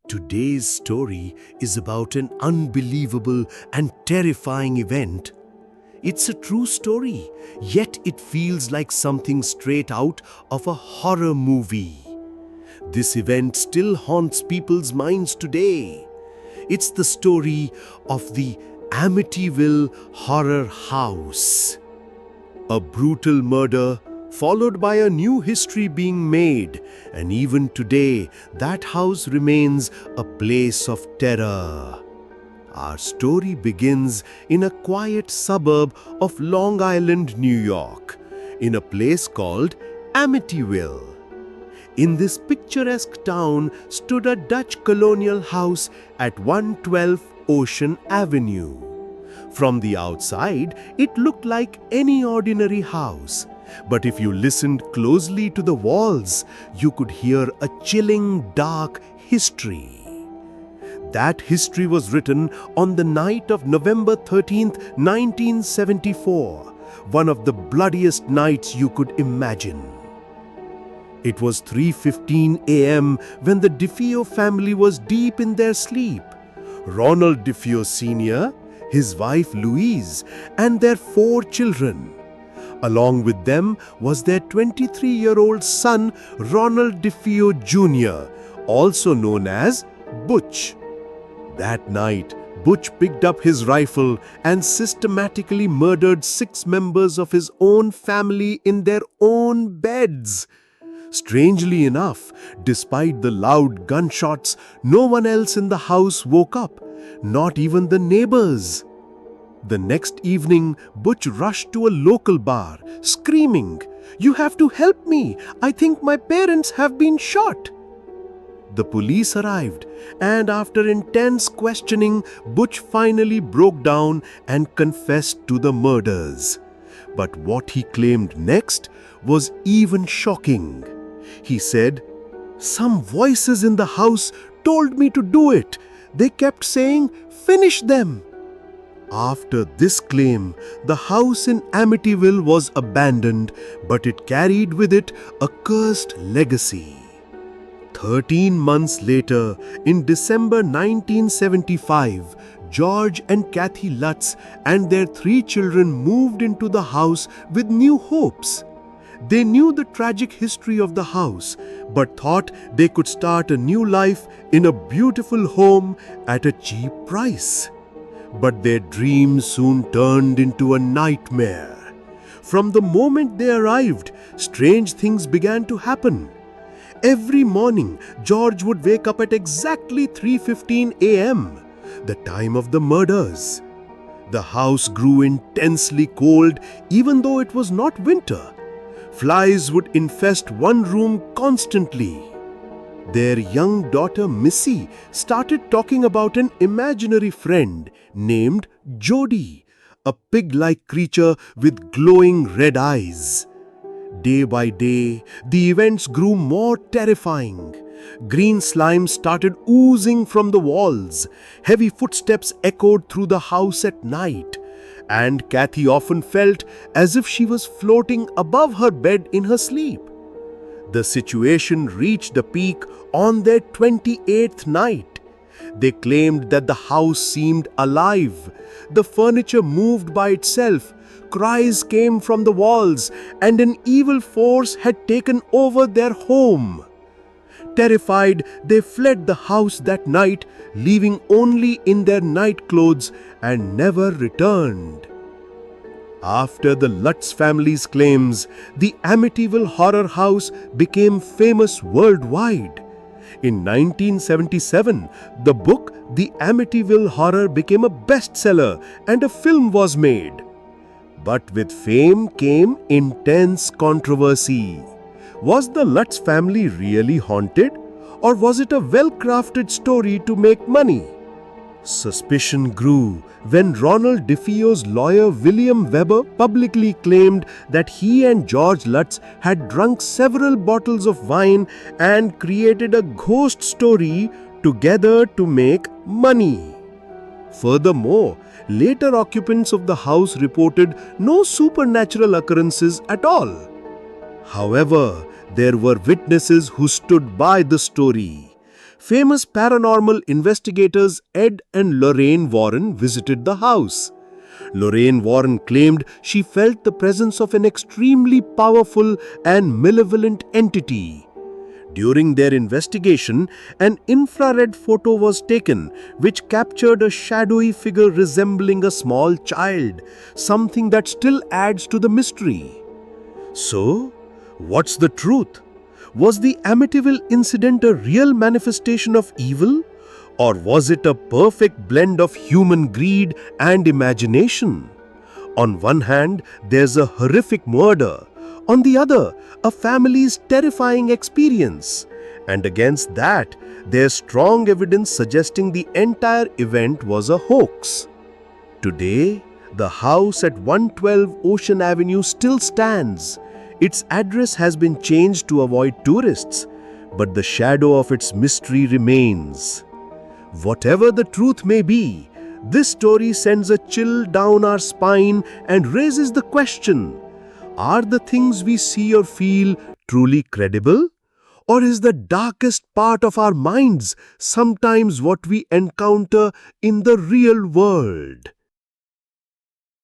Today's story is about an unbelievable and terrifying event. It's a true story, yet it feels like something straight out of a horror movie. This event still haunts people's minds today. It's the story of the Amityville Horror House. A brutal murder followed by a new history being made, and even today that house remains a place of terror. Our story begins in a quiet suburb of Long Island, New York, in a place called Amityville. In this picturesque town stood a Dutch colonial house at 112 Ocean Avenue. From the outside, it looked like any ordinary house. But if you listened closely to the walls, you could hear a chilling, dark history. That history was written on the night of November 13th, 1974, one of the bloodiest nights you could imagine. It was 3:15 a.m. when the DeFeo family was deep in their sleep. Ronald DeFeo Sr., his wife Louise, and their 4 children. Along with them was their 23-year-old son, Ronald DeFeo Jr., also known as Butch. That night, Butch picked up his rifle and systematically murdered 6 members of his own family in their own beds. Strangely enough, despite the loud gunshots, no one else in the house woke up, not even the neighbors. The next evening, Butch rushed to a local bar, screaming, "You have to help me! I think my parents have been shot!" The police arrived, and after intense questioning, Butch finally broke down and confessed to the murders. But what he claimed next was even shocking. He said, "Some voices in the house told me to do it. They kept saying, 'Finish them!'" After this claim, the house in Amityville was abandoned, but it carried with it a cursed legacy. 13 months later, in December 1975, George and Kathy Lutz and their 3 children moved into the house with new hopes. They knew the tragic history of the house, but thought they could start a new life in a beautiful home at a cheap price. But their dreams soon turned into a nightmare. From the moment they arrived, strange things began to happen. Every morning, George would wake up at exactly 3:15 a.m., the time of the murders. The house grew intensely cold even though it was not winter. Flies would infest one room constantly. Their young daughter Missy started talking about an imaginary friend named Jody, a pig-like creature with glowing red eyes. Day by day, the events grew more terrifying. Green slime started oozing from the walls. Heavy footsteps echoed through the house at night. And Kathy often felt as if she was floating above her bed in her sleep. The situation reached a peak on their 28th night. They claimed that the house seemed alive. The furniture moved by itself. Cries came from the walls, and an evil force had taken over their home. Terrified, they fled the house that night, leaving only in their night clothes, and never returned. After the Lutz family's claims, the Amityville Horror House became famous worldwide. In 1977, the book The Amityville Horror became a bestseller and a film was made. But with fame came intense controversy. Was the Lutz family really haunted, or was it a well-crafted story to make money? Suspicion grew when Ronald DeFeo's lawyer William Weber publicly claimed that he and George Lutz had drunk several bottles of wine and created a ghost story together to make money. Furthermore, later occupants of the house reported no supernatural occurrences at all. However, there were witnesses who stood by the story. famous paranormal investigators Ed and Lorraine Warren visited the house. Lorraine Warren claimed she felt the presence of an extremely powerful and malevolent entity. During their investigation, an infrared photo was taken which captured a shadowy figure resembling a small child, something that still adds to the mystery. So, what's the truth? Was the Amityville incident a real manifestation of evil? Or was it a perfect blend of human greed and imagination? On one hand, there's a horrific murder. On the other, a family's terrifying experience. And against that, there's strong evidence suggesting the entire event was a hoax. Today, the house at 112 Ocean Avenue still stands. Its address has been changed to avoid tourists, but the shadow of its mystery remains. Whatever the truth may be, this story sends a chill down our spine and raises the question: are the things we see or feel truly credible? Or is the darkest part of our minds sometimes what we encounter in the real world?